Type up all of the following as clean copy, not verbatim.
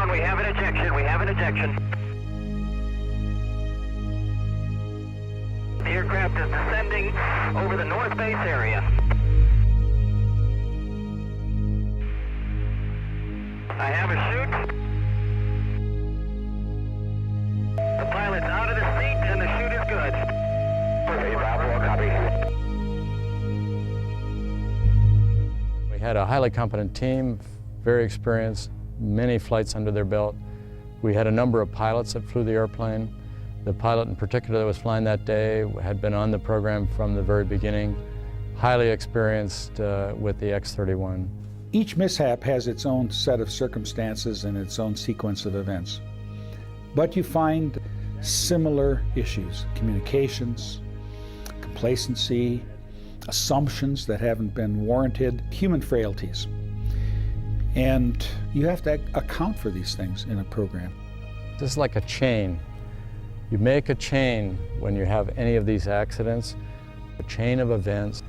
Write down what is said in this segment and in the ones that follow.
X-31, we have an ejection. We have an ejection. The aircraft is descending over the North Base area. I have a chute. The pilot's out of the seat and the chute is good. Okay, Bravo, copy. We had a highly competent team, very experienced, many flights under their belt. We had a number of pilots that flew the airplane. The pilot in particular that was flying that day had been on the program from the very beginning, highly experienced with the X-31. Each mishap has its own set of circumstances and its own sequence of events. But you find similar issues: communications, complacency, assumptions that haven't been warranted, human frailties. And you have to account for these things in a program. This is like a chain. You make a chain when you have any of these accidents, a chain of events.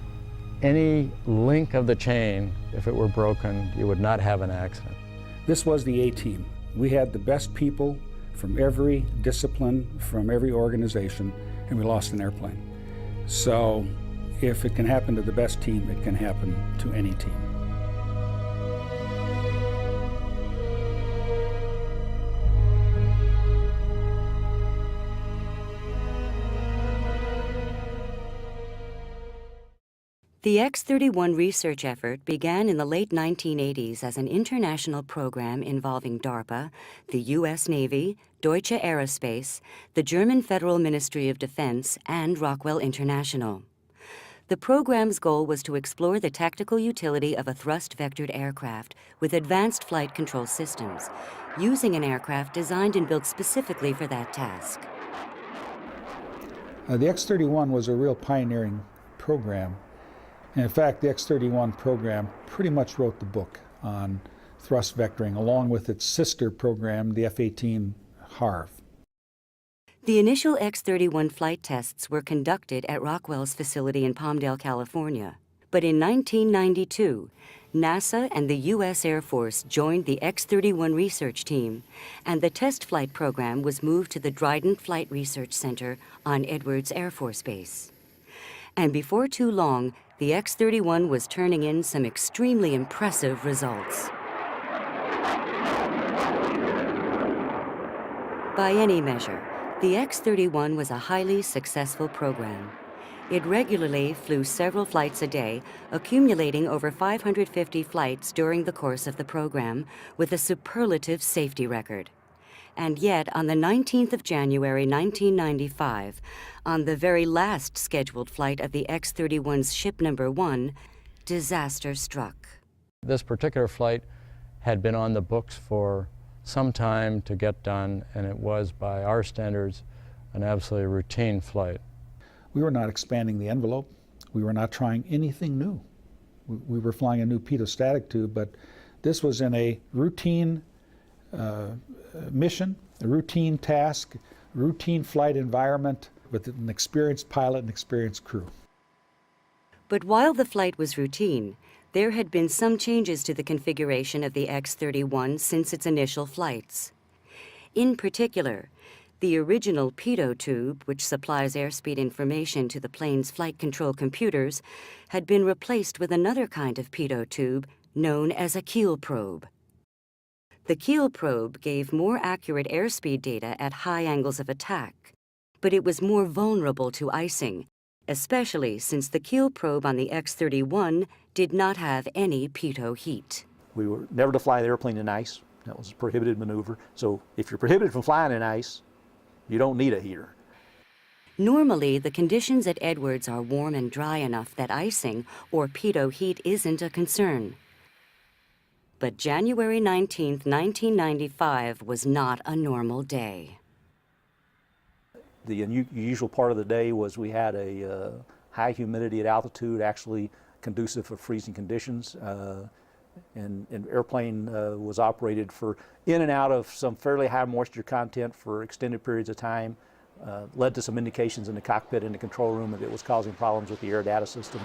Any link of the chain, if it were broken, you would not have an accident. This was the A-team. We had the best people from every discipline, from every organization, and we lost an airplane. So if it can happen to the best team, it can happen to any team. The X-31 research effort began in the late 1980s as an international program involving DARPA, the U.S. Navy, Deutsche Aerospace, the German Federal Ministry of Defense, and Rockwell International. The program's goal was to explore the tactical utility of a thrust-vectored aircraft with advanced flight control systems, using an aircraft designed and built specifically for that task. The X-31 was a real pioneering program. And in fact, the X-31 program pretty much wrote the book on thrust vectoring, along with its sister program, the F-18 HARV. The initial X-31 flight tests were conducted at Rockwell's facility in Palmdale, California. But in 1992, NASA and the U.S. Air Force joined the X-31 research team, and the test flight program was moved to the Dryden Flight Research Center on Edwards Air Force Base. And before too long, the X-31 was turning in some extremely impressive results. By any measure, the X-31 was a highly successful program. It regularly flew several flights a day, accumulating over 550 flights during the course of the program, with a superlative safety record. And yet, on the 19th of January, 1995, on the very last scheduled flight of the X-31's ship number 1, disaster struck. This particular flight had been on the books for some time to get done, and it was, by our standards, an absolutely routine flight. We were not expanding the envelope. We were not trying anything new. We were flying a new pitot-static tube, but this was in a routine mission, a routine task, routine flight environment with an experienced pilot and experienced crew. But while the flight was routine, there had been some changes to the configuration of the X-31 since its initial flights. In particular, the original pitot tube, which supplies airspeed information to the plane's flight control computers, had been replaced with another kind of pitot tube known as a keel probe. The keel probe gave more accurate airspeed data at high angles of attack, but it was more vulnerable to icing, especially since the keel probe on the X-31 did not have any pitot heat. We were never to fly the airplane in ice. That was a prohibited maneuver. So if you're prohibited from flying in ice, you don't need a heater. Normally, the conditions at Edwards are warm and dry enough that icing or pitot heat isn't a concern. But January 19, 1995 was not a normal day. The unusual part of the day was we had a high humidity at altitude, actually conducive for freezing conditions. And airplane was operated for in and out of some fairly high moisture content for extended periods of time. Led to some indications in the cockpit and the control room that it was causing problems with the air data system.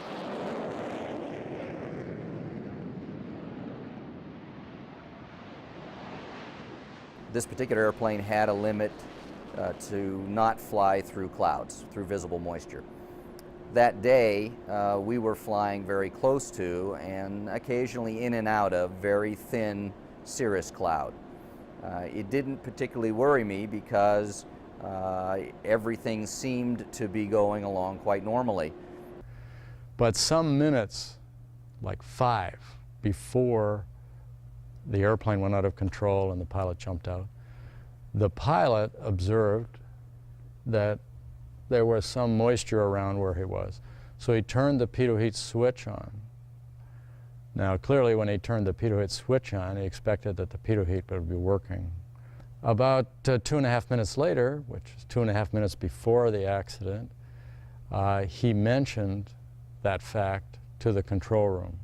this particular airplane had a limit to not fly through clouds, through visible moisture. That day, we were flying very close to and occasionally in and out of very thin cirrus cloud. It didn't particularly worry me because everything seemed to be going along quite normally. But some minutes, like 5, before the airplane went out of control and the pilot jumped out, the pilot observed that there was some moisture around where he was. So he turned the pitot heat switch on. Now clearly when he turned the pitot heat switch on, he expected that the pitot heat would be working. About 2.5 minutes later, which is 2.5 minutes before the accident, he mentioned that fact to the control room.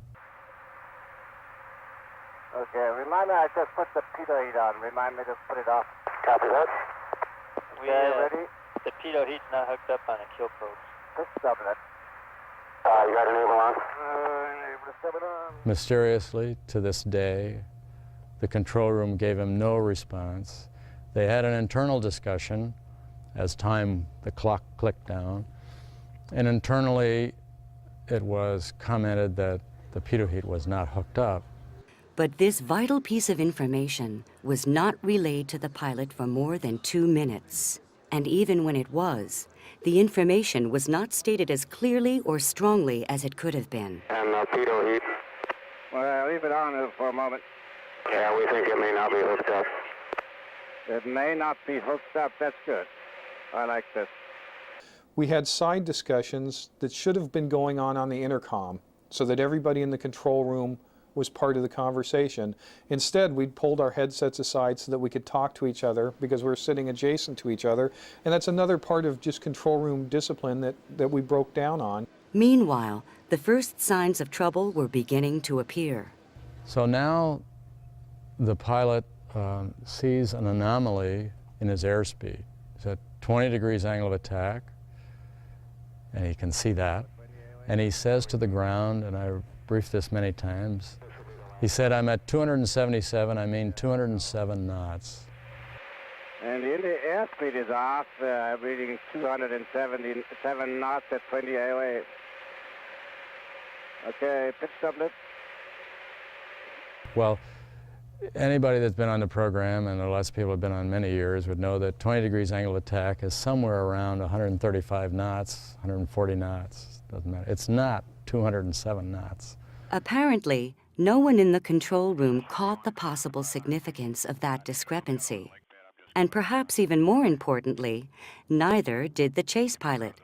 Okay, remind me, I just put the pitot heat on. Remind me to put it off. Copy that. Ready? The pitot heat's not hooked up on a kill probe. Let's stop that. You got enable on? Enable to stop it on. Mysteriously, to this day, the control room gave him no response. They had an internal discussion as the clock clicked down, and internally it was commented that the pitot heat was not hooked up. But this vital piece of information was not relayed to the pilot for more than 2 minutes. And even when it was, the information was not stated as clearly or strongly as it could have been. And pitot heat. Well, leave it on for a moment. Yeah, we think it may not be hooked up. It may not be hooked up. That's good. I like this. We had side discussions that should have been going on the intercom so that everybody in the control room was part of the conversation. Instead, we'd pulled our headsets aside so that we could talk to each other because we were sitting adjacent to each other. And that's another part of just control room discipline that we broke down on. Meanwhile, the first signs of trouble were beginning to appear. So now the pilot sees an anomaly in his airspeed. He's at 20 degrees angle of attack, and he can see that. And he says to the ground, and I briefed this many times, he said, "I'm at 277, I mean 207 knots. And the airspeed is off, reading 277 knots at 20 AOA. Okay, pitch doublet. Well, anybody that's been on the program, and lots of people have been on many years, would know that 20 degrees angle of attack is somewhere around 135 knots, 140 knots, doesn't matter. It's not 207 knots. Apparently, no one in the control room caught the possible significance of that discrepancy. And perhaps even more importantly, neither did the chase pilot,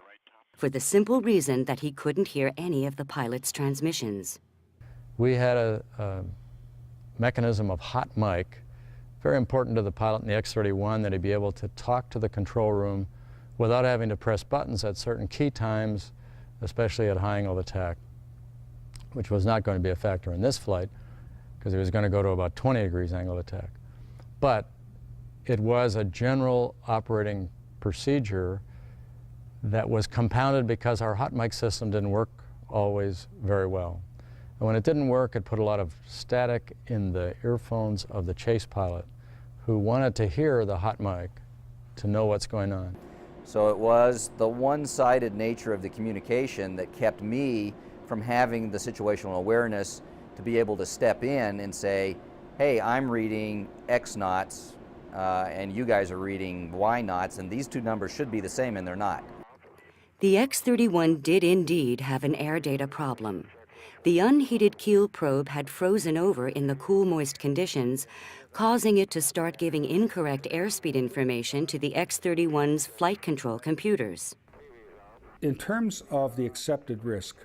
for the simple reason that he couldn't hear any of the pilot's transmissions. We had a mechanism of hot mic, very important to the pilot in the X-31, that he'd be able to talk to the control room without having to press buttons at certain key times, especially at high angle of attack, which was not going to be a factor in this flight because it was going to go to about 20 degrees angle of attack. But it was a general operating procedure that was compounded because our hot mic system didn't work always very well. And when it didn't work, it put a lot of static in the earphones of the chase pilot who wanted to hear the hot mic to know what's going on. So it was the one-sided nature of the communication that kept me from having the situational awareness to be able to step in and say, hey, I'm reading X knots and you guys are reading Y knots, and these two numbers should be the same, and they're not. The X-31 did indeed have an air data problem. The unheated keel probe had frozen over in the cool, moist conditions, causing it to start giving incorrect airspeed information to the X-31's flight control computers. In terms of the accepted risk,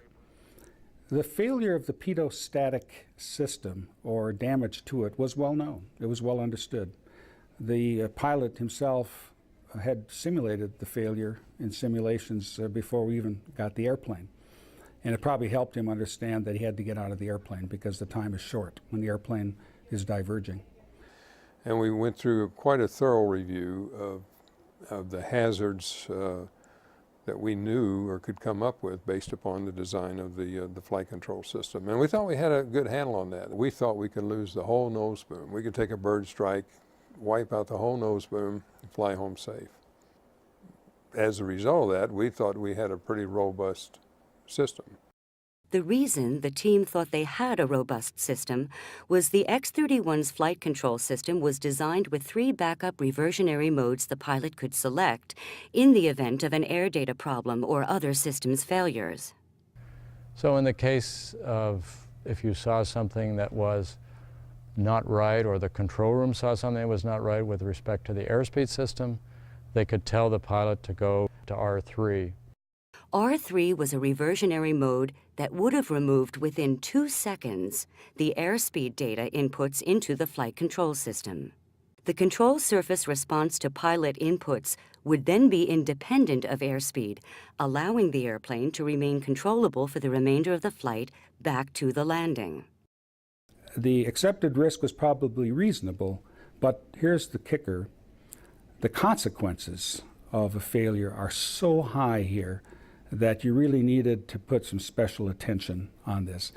the failure of the pitot-static system or damage to it was well known. It was well understood. The pilot himself had simulated the failure in simulations before we even got the airplane. And it probably helped him understand that he had to get out of the airplane because the time is short when the airplane is diverging. And we went through quite a thorough review of the hazards that we knew or could come up with based upon the design of the flight control system. And we thought we had a good handle on that. We thought we could lose the whole nose boom. We could take a bird strike wipe out the whole nose boom, and fly home safe. As a result of that, we thought we had a pretty robust system. The reason the team thought they had a robust system was the X-31's flight control system was designed with 3 backup reversionary modes the pilot could select in the event of an air data problem or other systems failures. So in the case of if you saw something that was not right, or the control room saw something that was not right with respect to the airspeed system, they could tell the pilot to go to R3. R3 was a reversionary mode that would have removed within 2 seconds the airspeed data inputs into the flight control system. The control surface response to pilot inputs would then be independent of airspeed, allowing the airplane to remain controllable for the remainder of the flight back to the landing. The accepted risk was probably reasonable, but here's the kicker. The consequences of a failure are so high here that you really needed to put some special attention on this.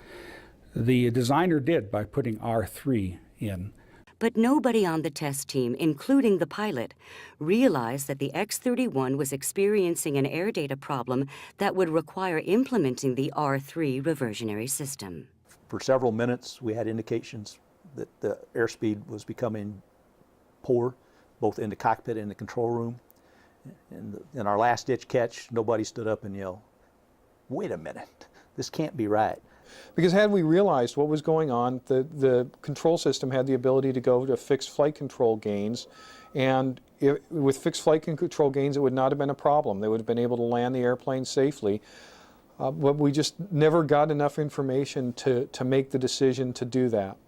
The designer did by putting R3 in. But nobody on the test team, including the pilot, realized that the X-31 was experiencing an air data problem that would require implementing the R3 reversionary system. For several minutes, we had indications that the airspeed was becoming poor, both in the cockpit and the control room. And in our last-ditch catch, nobody stood up and yelled, "Wait a minute, this can't be right." Because had we realized what was going on, the control system had the ability to go to fixed flight control gains, and with fixed flight control gains, it would not have been a problem. They would have been able to land the airplane safely. But we just never got enough information to make the decision to do that.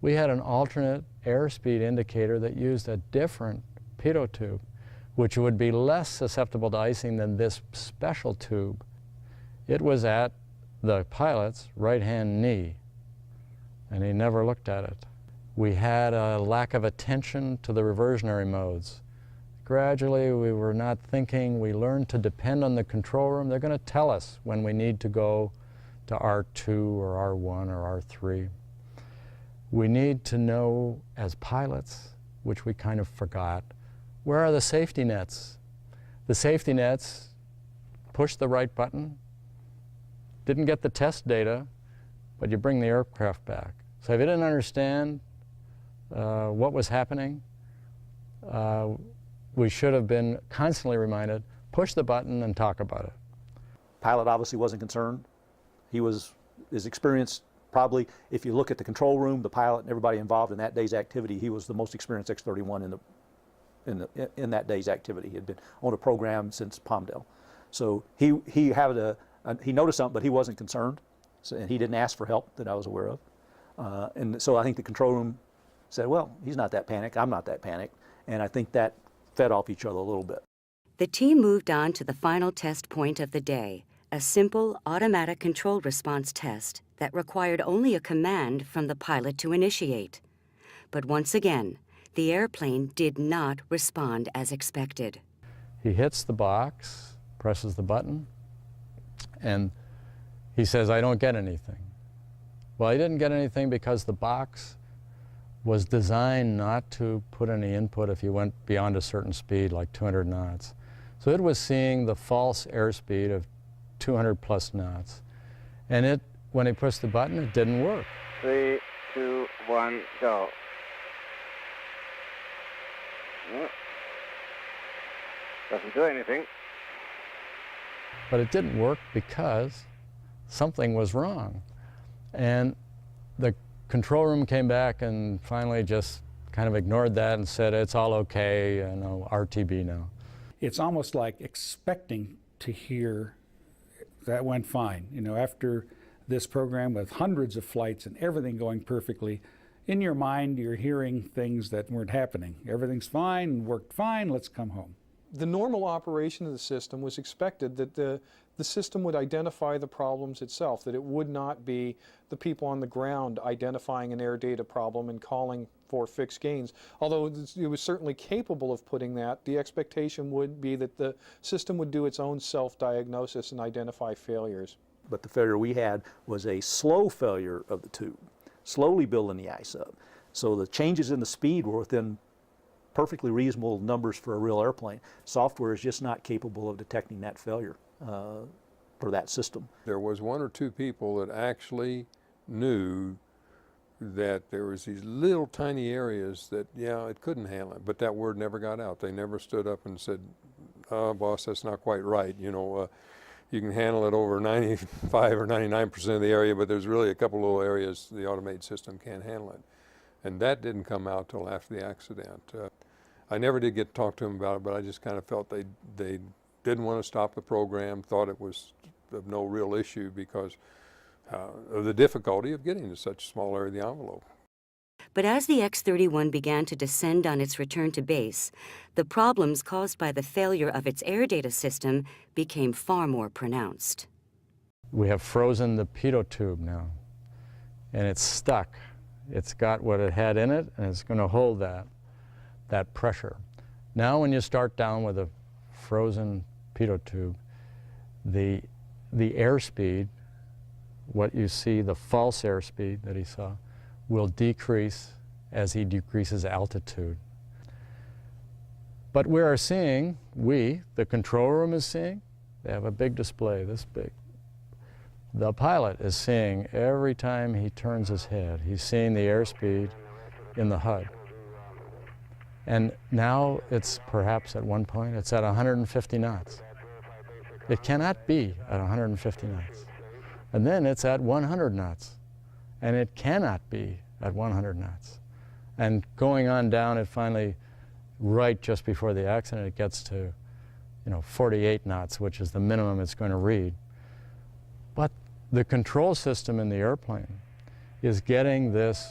We had an alternate airspeed indicator that used a different pitot tube, which would be less susceptible to icing than this special tube. It was at the pilot's right-hand knee, and he never looked at it. We had a lack of attention to the reversionary modes. Gradually, we were not thinking. We learned to depend on the control room. They're going to tell us when we need to go to R2 or R1 or R3. We need to know as pilots, which we kind of forgot, where are the safety nets? The safety nets, push the right button, didn't get the test data, but you bring the aircraft back. So if you didn't understand what was happening, we should have been constantly reminded, push the button and talk about it. Pilot obviously wasn't concerned. His experience, probably, if you look at the control room, the pilot and everybody involved in that day's activity, he was the most experienced X-31 in that day's activity. He had been on a program since Palmdale. So he noticed something, but he wasn't concerned, and he didn't ask for help that I was aware of. And so I think the control room said, well, he's not that panicked, I'm not that panicked, and I think that fed off each other a little bit. The team moved on to the final test point of the day, a simple automatic control response test that required only a command from the pilot to initiate. But once again, the airplane did not respond as expected. He hits the box, presses the button, and he says, I don't get anything. Well, he didn't get anything because the box was designed not to put any input if you went beyond a certain speed, like 200 knots. So it was seeing the false airspeed of 200 plus knots. And when he pushed the button, it didn't work. 3, 2, 1, go. Doesn't do anything. But it didn't work because something was wrong. And the control room came back and finally just kind of ignored that and said, it's all okay, RTB now. It's almost like expecting to hear that went fine. After this program with hundreds of flights and everything going perfectly, in your mind you're hearing things that weren't happening. Everything's fine, worked fine, let's come home. The normal operation of the system was expected that the system would identify the problems itself, that it would not be the people on the ground identifying an air data problem and calling for fixed gains. Although it was certainly capable of putting that, the expectation would be that the system would do its own self-diagnosis and identify failures. But the failure we had was a slow failure of the tube, slowly building the ice up. So the changes in the speed were within perfectly reasonable numbers for a real airplane. Software is just not capable of detecting that failure for that system. There was one or two people that actually knew that there was these little tiny areas that, yeah, it couldn't handle it, but that word never got out. They never stood up and said, oh, boss, that's not quite right. You know, you can handle it over 95 or 99% of the area, but there's really a couple little areas the automated system can't handle it. And that didn't come out till after the accident. I never did get to talk to them about it, but I just kind of felt they didn't want to stop the program, thought it was of no real issue because of the difficulty of getting to such a small area of the envelope. But as the X-31 began to descend on its return to base, the problems caused by the failure of its air data system became far more pronounced. We have frozen the pitot tube now, and it's stuck. It's got what it had in it, and it's going to hold that pressure. Now when you start down with a frozen pitot tube, the airspeed, what you see, the false airspeed that he saw, will decrease as he decreases altitude. But we are seeing, the control room is seeing, they have a big display, this big. The pilot is seeing every time he turns his head, he's seeing the airspeed in the HUD. And now it's perhaps at one point, it's at 150 knots. It cannot be at 150 knots. And then it's at 100 knots. And it cannot be at 100 knots. And going on down, it finally, right just before the accident, it gets to 48 knots, which is the minimum it's going to read. But the control system in the airplane is getting this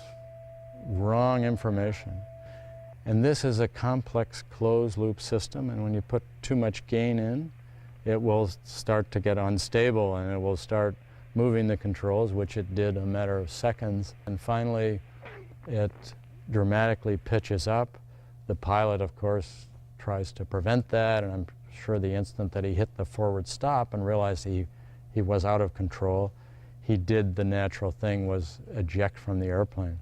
wrong information. And this is a complex closed-loop system, and when you put too much gain in, it will start to get unstable, and it will start moving the controls, which it did in a matter of seconds. And finally, it dramatically pitches up. The pilot, of course, tries to prevent that, and I'm sure the instant that he hit the forward stop and realized he was out of control, he did the natural thing, was eject from the airplane.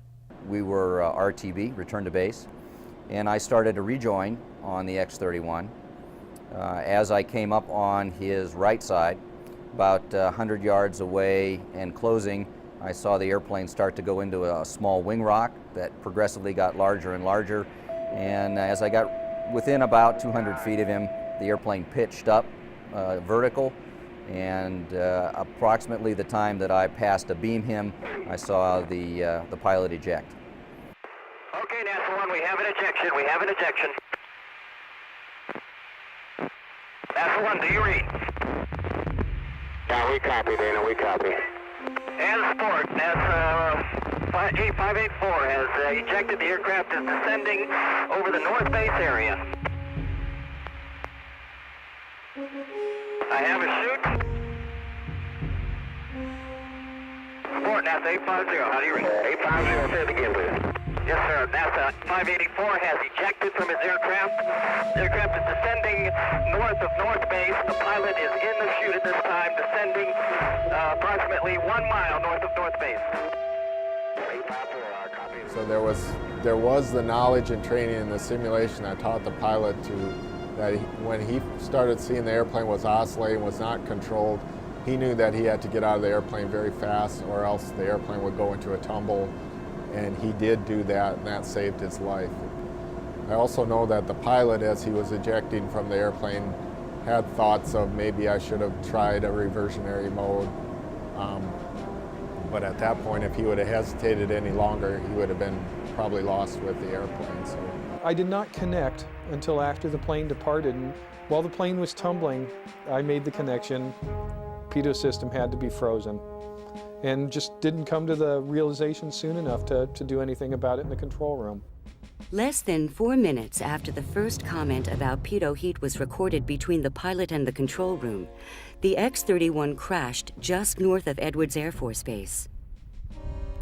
We were RTB, return to base, and I started to rejoin on the X-31. As I came up on his right side, about 100 yards away and closing, I saw the airplane start to go into a small wing rock that progressively got larger and larger. And as I got within about 200 feet of him, the airplane pitched up vertical, and approximately the time that I passed to beam him, I saw the pilot eject. Okay, NASA 1, we have an ejection. We have an ejection. NASA 1, do you read? Yeah, we copy, Dana, we copy. And sport, NASA 8584 has ejected. The aircraft is descending over the north base area. I have a shoot. Sport, NASA 850, how do you read? 850, say it again, please. Yes, sir. NASA 584 has ejected from his aircraft. The aircraft is descending north of North Base. The pilot is in the chute at this time, descending approximately 1 mile north of North Base. So there was the knowledge and training in the simulation that taught the pilot that when he started seeing the airplane was oscillating, was not controlled, he knew that he had to get out of the airplane very fast, or else the airplane would go into a tumble. And he did do that, and that saved his life. I also know that the pilot, as he was ejecting from the airplane, had thoughts of maybe I should have tried a reversionary mode. But at that point, if he would have hesitated any longer, he would have been probably lost with the airplane. So I did not connect until after the plane departed, and while the plane was tumbling, I made the connection. Pitot system had to be frozen, and just didn't come to the realization soon enough to do anything about it in the control room. Less than 4 minutes after the first comment about pitot heat was recorded between the pilot and the control room, the X-31 crashed just north of Edwards Air Force Base.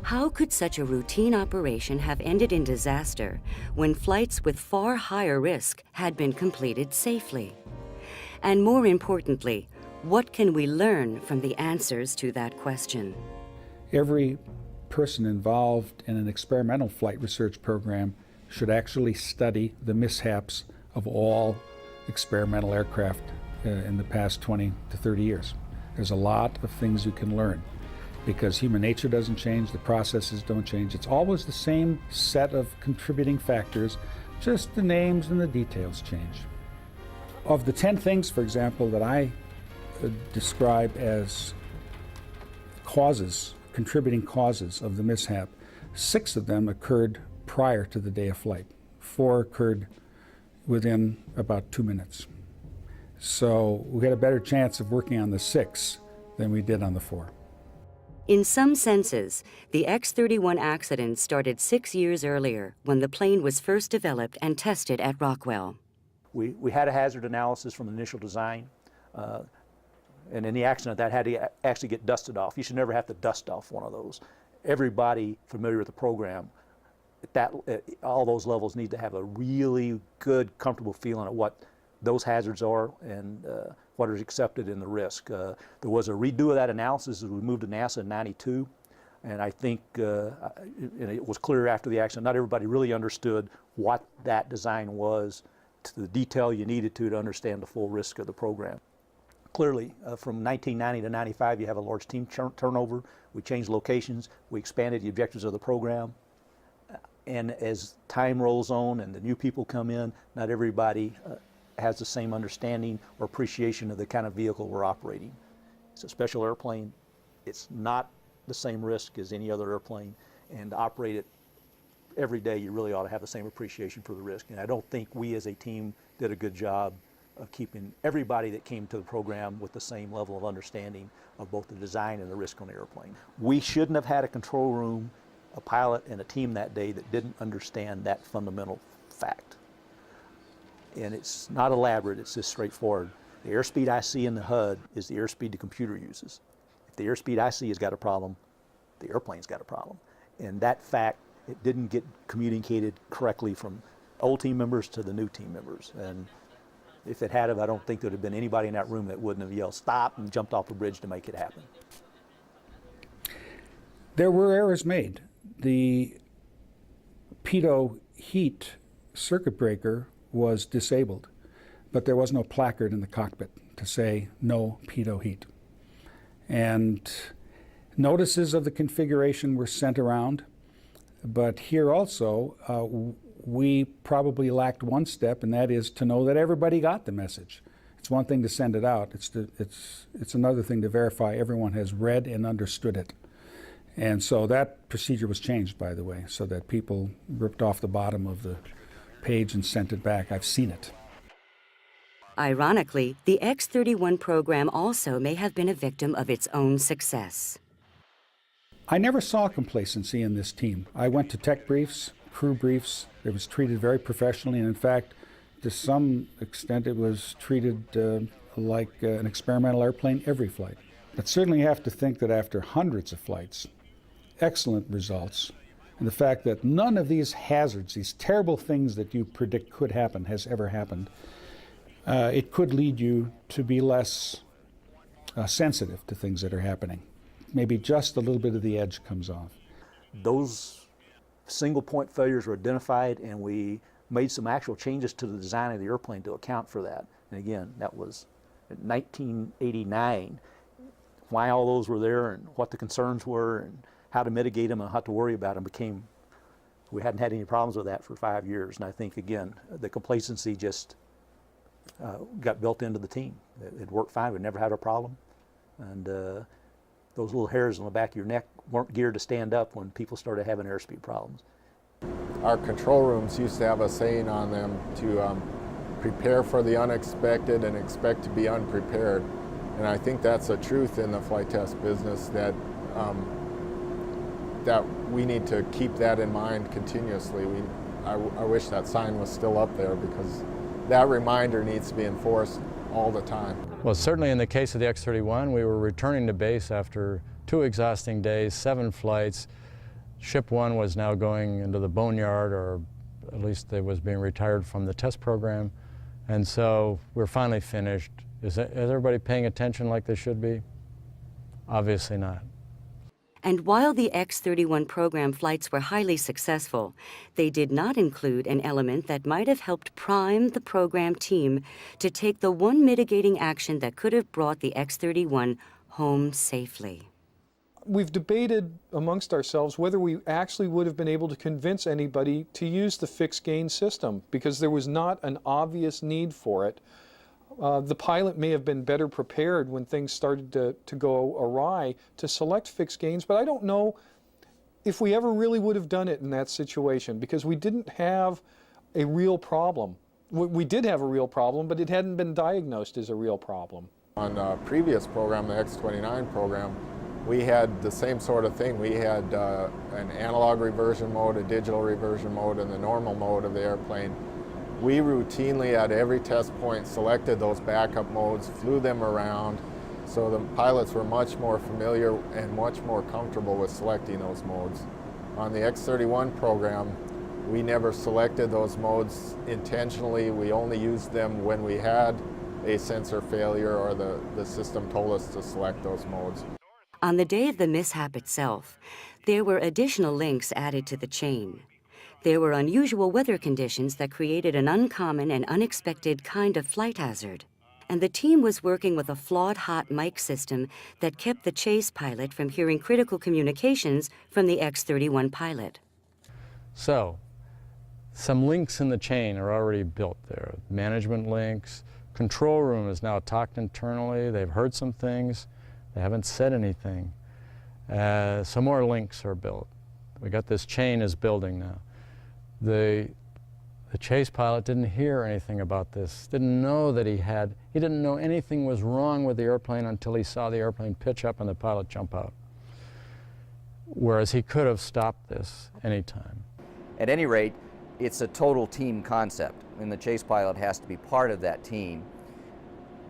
How could such a routine operation have ended in disaster when flights with far higher risk had been completed safely? And more importantly, what can we learn from the answers to that question? Every person involved in an experimental flight research program should actually study the mishaps of all experimental aircraft in the past 20 to 30 years. There's a lot of things you can learn because human nature doesn't change, the processes don't change. It's always the same set of contributing factors, just the names and the details change. Of the 10 things, for example, that I describe as contributing causes of the mishap, 6 of them occurred prior to the day of flight. 4 occurred within about 2 minutes. So we had a better chance of working on the 6 than we did on the 4. In some senses, the X-31 accident started 6 years earlier when the plane was first developed and tested at Rockwell. We had a hazard analysis from the initial design, and in the accident that had to actually get dusted off. You should never have to dust off one of those. Everybody familiar with the program, at all those levels need to have a really good, comfortable feeling of what those hazards are and what is accepted in the risk. There was a redo of that analysis as we moved to NASA in '92, and I think and it was clear after the accident, not everybody really understood what that design was to the detail you needed to understand the full risk of the program. Clearly, from 1990 to 95, you have a large team turnover. We changed locations. We expanded the objectives of the program. And as time rolls on and the new people come in, not everybody has the same understanding or appreciation of the kind of vehicle we're operating. It's a special airplane. It's not the same risk as any other airplane. And to operate it every day, you really ought to have the same appreciation for the risk. And I don't think we as a team did a good job of keeping everybody that came to the program with the same level of understanding of both the design and the risk on the airplane. We shouldn't have had a control room, a pilot, and a team that day that didn't understand that fundamental fact. And it's not elaborate, it's just straightforward. The airspeed I see in the HUD is the airspeed the computer uses. If the airspeed I see has got a problem, the airplane's got a problem. And that fact, it didn't get communicated correctly from old team members to the new team members. And if it had, I don't think there'd have been anybody in that room that wouldn't have yelled stop and jumped off a bridge to make it happen. There were errors made. The pitot heat circuit breaker was disabled, but there was no placard in the cockpit to say no pitot heat. And notices of the configuration were sent around, but here also we probably lacked one step, and that is to know that everybody got the message. It's one thing to send it out, it's another thing to verify everyone has read and understood it. And so that procedure was changed, by the way, so that people ripped off the bottom of the page and sent it back. I've seen it. Ironically, the X-31 program also may have been a victim of its own success. I never saw complacency in this team. I went to tech briefs, crew briefs. It was treated very professionally, and in fact, to some extent, it was treated like an experimental airplane every flight. But certainly you have to think that after hundreds of flights, excellent results, and the fact that none of these hazards, these terrible things that you predict could happen, has ever happened, it could lead you to be less sensitive to things that are happening. Maybe just a little bit of the edge comes off. Those single point failures were identified, and we made some actual changes to the design of the airplane to account for that. And again, that was in 1989. Why all those were there and what the concerns were and how to mitigate them and how to worry about them we hadn't had any problems with that for 5 years. And I think, again, the complacency just got built into the team. It worked fine. We never had a problem. And those little hairs on the back of your neck weren't geared to stand up when people started having airspeed problems. Our control rooms used to have a saying on them to prepare for the unexpected and expect to be unprepared. And I think that's a truth in the flight test business, that that we need to keep that in mind continuously. I wish that sign was still up there, because that reminder needs to be enforced all the time. Well, certainly in the case of the X-31, we were returning to base after 2 exhausting days, 7 flights. Ship 1 was now going into the boneyard, or at least it was being retired from the test program. And so we're finally finished. Is everybody paying attention like they should be? Obviously not. And while the X-31 program flights were highly successful, they did not include an element that might have helped prime the program team to take the one mitigating action that could have brought the X-31 home safely. We've debated amongst ourselves whether we actually would have been able to convince anybody to use the fixed gain system, because there was not an obvious need for it. The pilot may have been better prepared when things started to go awry to select fixed gains, but I don't know if we ever really would have done it in that situation, because we didn't have a real problem. We did have a real problem, but it hadn't been diagnosed as a real problem. On a previous program, the X-29 program, we had the same sort of thing. We had an analog reversion mode, a digital reversion mode, and the normal mode of the airplane. We routinely at every test point selected those backup modes, flew them around, so the pilots were much more familiar and much more comfortable with selecting those modes. On the X-31 program, we never selected those modes intentionally. We only used them when we had a sensor failure or the system told us to select those modes. On the day of the mishap itself, there were additional links added to the chain. There were unusual weather conditions that created an uncommon and unexpected kind of flight hazard. And the team was working with a flawed hot mic system that kept the chase pilot from hearing critical communications from the X-31 pilot. So, some links in the chain are already built there. Management links. Control room is now talked internally. They've heard some things. They haven't said anything. Some more links are built. We got this chain is building now. The chase pilot didn't hear anything about this, didn't know that he didn't know anything was wrong with the airplane until he saw the airplane pitch up and the pilot jump out. Whereas he could have stopped this anytime. At any rate, it's a total team concept, and the chase pilot has to be part of that team.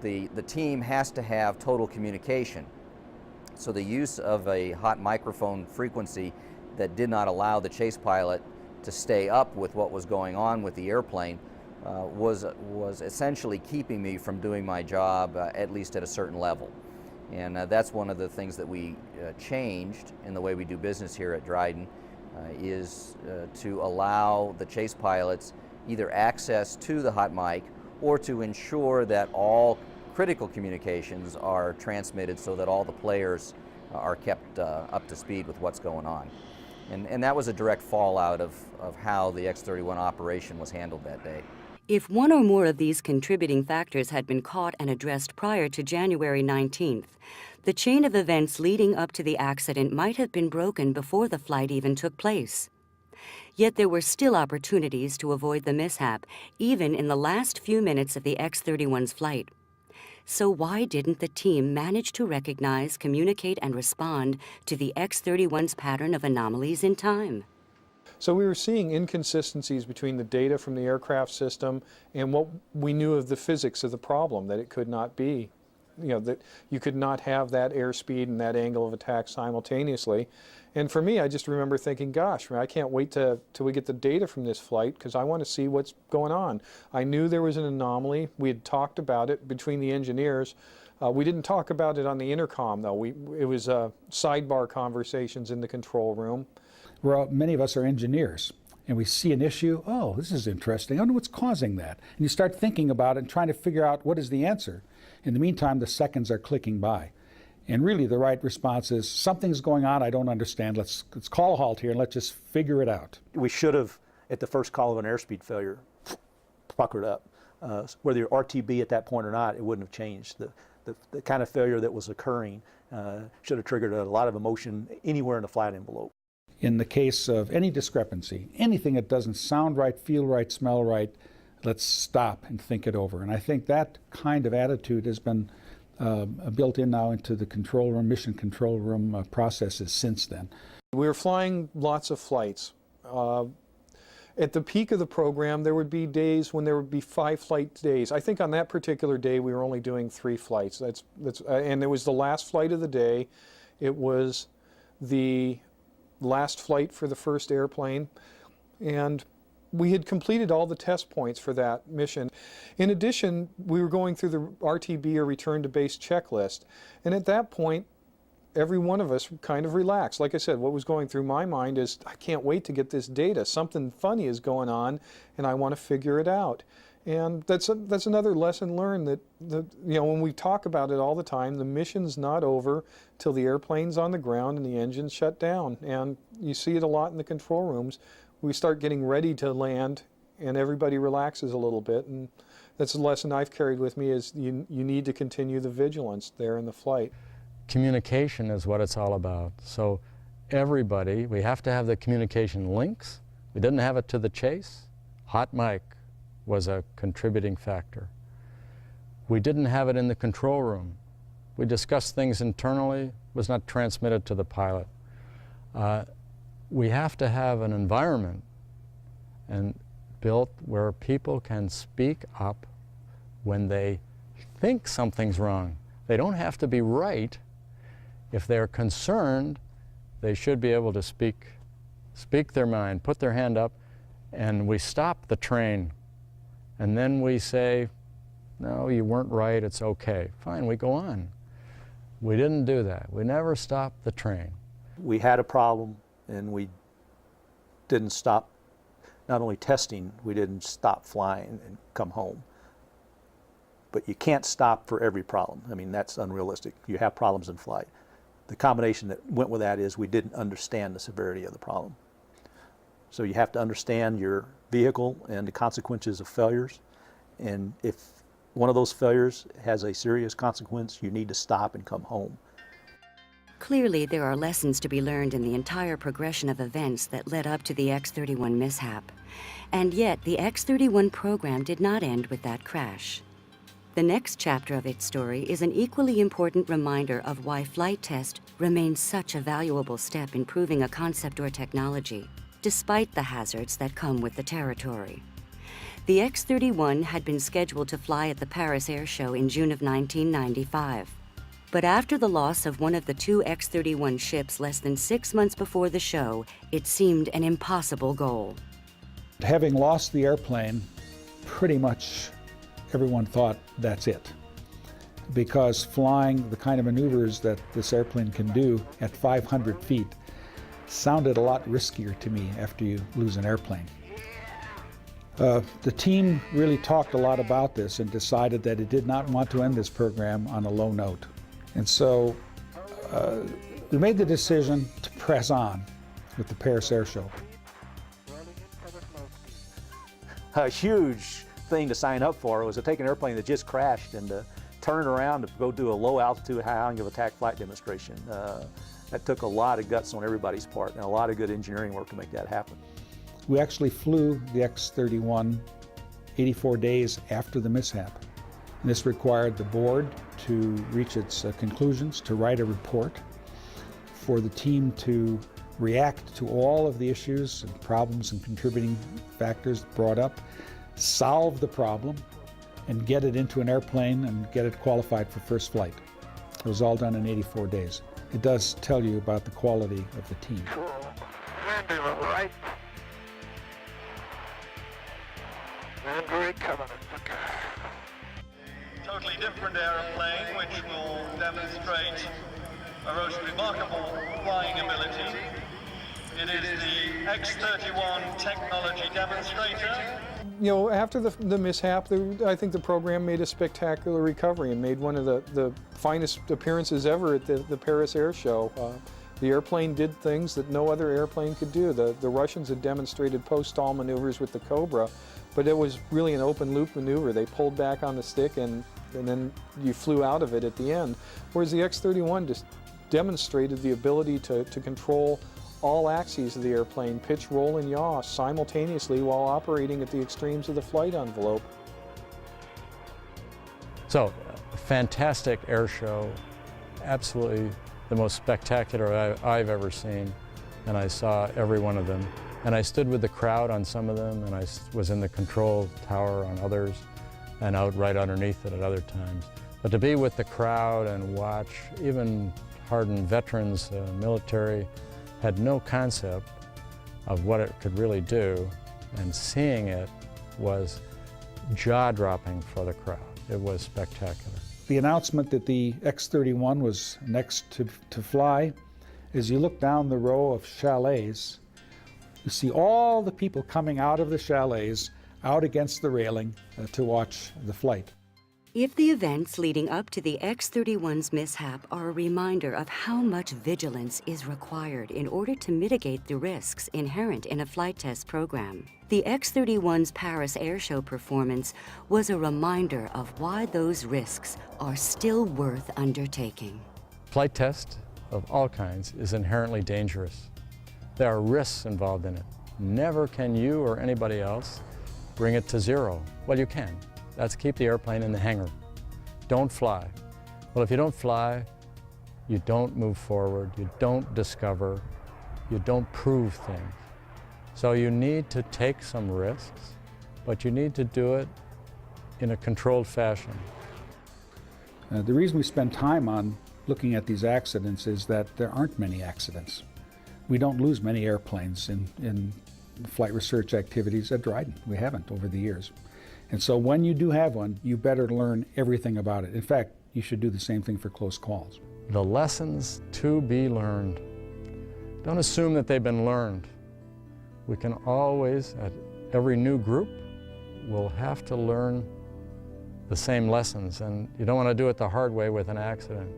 The team has to have total communication. So the use of a hot microphone frequency that did not allow the chase pilot to stay up with what was going on with the airplane was essentially keeping me from doing my job, at least at a certain level. And that's one of the things that we changed in the way we do business here at Dryden, is to allow the chase pilots either access to the hot mic or to ensure that all critical communications are transmitted so that all the players are kept up to speed with what's going on. And that was a direct fallout of how the X-31 operation was handled that day. If one or more of these contributing factors had been caught and addressed prior to January 19th, the chain of events leading up to the accident might have been broken before the flight even took place. Yet there were still opportunities to avoid the mishap, even in the last few minutes of the X-31's flight. So why didn't the team manage to recognize, communicate, and respond to the X-31's pattern of anomalies in time? So we were seeing inconsistencies between the data from the aircraft system and what we knew of the physics of the problem, that it could not be, that you could not have that airspeed and that angle of attack simultaneously. And for me, I just remember thinking, gosh, I can't wait till we get the data from this flight, because I want to see what's going on. I knew there was an anomaly. We had talked about it between the engineers. We didn't talk about it on the intercom, though. It was sidebar conversations in the control room. Many of us are engineers, and we see an issue. Oh, this is interesting. I wonder what's causing that. And you start thinking about it and trying to figure out what is the answer. In the meantime, the seconds are clicking by. And really, the right response is, something's going on I don't understand. Let's call a halt here and let's just figure it out. We should have, at the first call of an airspeed failure, puckered up. Whether you're RTB at that point or not, it wouldn't have changed. The kind of failure that was occurring should have triggered a lot of emotion anywhere in the flight envelope. In the case of any discrepancy, anything that doesn't sound right, feel right, smell right, let's stop and think it over. And I think that kind of attitude has been built in now into the control room, mission control room processes since then. We were flying lots of flights. At the peak of the program, there would be days when there would be 5 flight days. I think on that particular day, we were only doing 3 flights. And it was the last flight of the day. It was the last flight for the first airplane. And we had completed all the test points for that mission. In addition, we were going through the RTB, or return to base checklist. And at that point, every one of us kind of relaxed. Like I said, what was going through my mind is, I can't wait to get this data. Something funny is going on, and I want to figure it out. And that's another lesson learned, that when we talk about it all the time, the mission's not over till the airplane's on the ground and the engine's shut down. And you see it a lot in the control rooms. We start getting ready to land, and everybody relaxes a little bit. And that's a lesson I've carried with me, is you need to continue the vigilance there in the flight. Communication is what it's all about. So everybody, we have to have the communication links. We didn't have it to the chase. Hot mic was a contributing factor. We didn't have it in the control room. We discussed things internally, was not transmitted to the pilot. We have to have an environment built where people can speak up when they think something's wrong. They don't have to be right. If they're concerned, they should be able to speak their mind, put their hand up, and we stop the train. And then we say, no, you weren't right, it's okay. Fine, we go on. We didn't do that. We never stopped the train. We had a problem, and we didn't stop, not only testing, we didn't stop flying and come home. But you can't stop for every problem. I mean, that's unrealistic. You have problems in flight. The combination that went with that is we didn't understand the severity of the problem. So you have to understand your vehicle and the consequences of failures. And if one of those failures has a serious consequence, you need to stop and come home. Clearly, there are lessons to be learned in the entire progression of events that led up to the X-31 mishap. And yet, the X-31 program did not end with that crash. The next chapter of its story is an equally important reminder of why flight test remains such a valuable step in proving a concept or technology, despite the hazards that come with the territory. The X-31 had been scheduled to fly at the Paris Air Show in June of 1995. But after the loss of one of the two X-31 ships less than 6 months before the show, it seemed an impossible goal. Having lost the airplane, pretty much everyone thought that's it. Because flying the kind of maneuvers that this airplane can do at 500 feet sounded a lot riskier to me after you lose an airplane. The team really talked a lot about this and decided that it did not want to end this program on a low note. And so we made the decision to press on with the Paris Air Show. A huge thing to sign up for was to take an airplane that just crashed and to turn around to go do a low altitude, high angle attack flight demonstration. That took a lot of guts on everybody's part and a lot of good engineering work to make that happen. We actually flew the X-31 84 days after the mishap. And this required the board to reach its conclusions, to write a report, for the team to react to all of the issues and problems and contributing factors brought up, solve the problem, and get it into an airplane and get it qualified for first flight. It was all done in 84 days. It does tell you about the quality of the team. Cool. Landing level right. And we're coming. Totally different aeroplane which will demonstrate a most remarkable flying ability. It is the X-31 technology demonstrator. You know, after the mishap, I think the program made a spectacular recovery and made one of the finest appearances ever at the Paris Air Show. The airplane did things that no other airplane could do. The Russians had demonstrated post-stall maneuvers with the Cobra, but it was really an open loop maneuver. They pulled back on the stick and then you flew out of it at the end. Whereas the X-31 just demonstrated the ability to control all axes of the airplane, pitch, roll, and yaw simultaneously while operating at the extremes of the flight envelope. So, a fantastic air show, absolutely the most spectacular I've ever seen, and I saw every one of them. And I stood with the crowd on some of them, and I was in the control tower on others, and out right underneath it at other times. But to be with the crowd and watch, even hardened veterans, military, had no concept of what it could really do, and seeing it was jaw-dropping for the crowd. It was spectacular. the announcement that the X-31 was next to fly, as you look down the row of chalets, you see all the people coming out of the chalets out against the railing to watch the flight. If the events leading up to the X-31's mishap are a reminder of how much vigilance is required in order to mitigate the risks inherent in a flight test program, the X-31's Paris Air Show performance was a reminder of why those risks are still worth undertaking. Flight test of all kinds is inherently dangerous. There are risks involved in it. Never can you or anybody else bring it to zero. Well, you can. That's keep the airplane in the hangar. Don't fly. Well, if you don't fly, you don't move forward, you don't discover, you don't prove things. So you need to take some risks, but you need to do it in a controlled fashion. The reason we spend time on looking at these accidents is that there aren't many accidents. We don't lose many airplanes in flight research activities at Dryden. We haven't over the years. And so when you do have one, you better learn everything about it. In fact, you should do the same thing for close calls. The lessons to be learned. Don't assume that they've been learned. We can always, at every new group, will have to learn the same lessons, and you don't want to do it the hard way with an accident.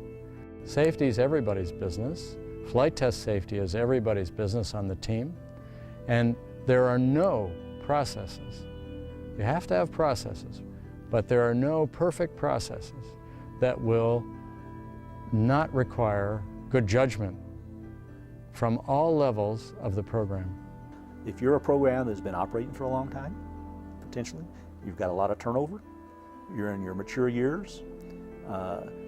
Safety is everybody's business. Flight test safety is everybody's business on the team, and there are no processes. You have to have processes, but there are no perfect processes that will not require good judgment from all levels of the program. If you're a program that's been operating for a long time, potentially, you've got a lot of turnover, you're in your mature years,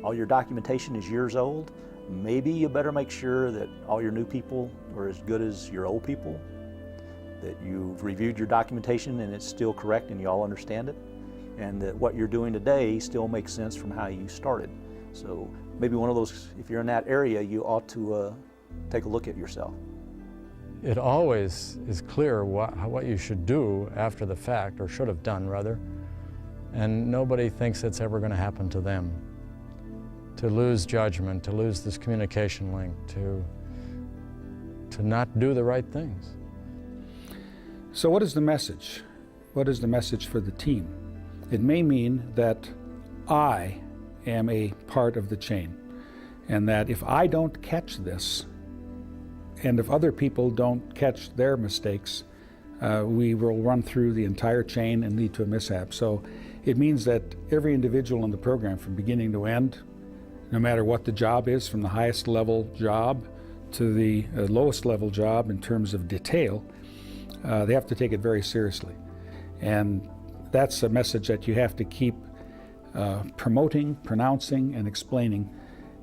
all your documentation is years old, maybe you better make sure that all your new people are as good as your old people, that you've reviewed your documentation and it's still correct and you all understand it, and that what you're doing today still makes sense from how you started. So maybe one of those, if you're in that area, you ought to take a look at yourself. It always is clear what you should do after the fact, or should have done rather, and nobody thinks it's ever going to happen to them. To lose judgment, to lose this communication link, to not do the right things. So what is the message? What is the message for the team? It may mean that I am a part of the chain, and that if I don't catch this, and if other people don't catch their mistakes, we will run through the entire chain and lead to a mishap. So it means that every individual in the program from beginning to end, no matter what the job is, from the highest level job to the lowest level job in terms of detail, they have to take it very seriously. And that's a message that you have to keep promoting, pronouncing, and explaining.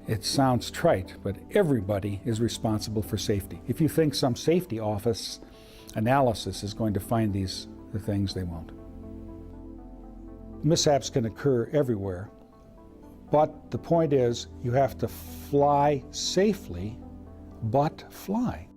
It sounds trite, but everybody is responsible for safety. If you think some safety office analysis is going to find the things, they won't. Mishaps can occur everywhere, but the point is you have to fly safely, but fly.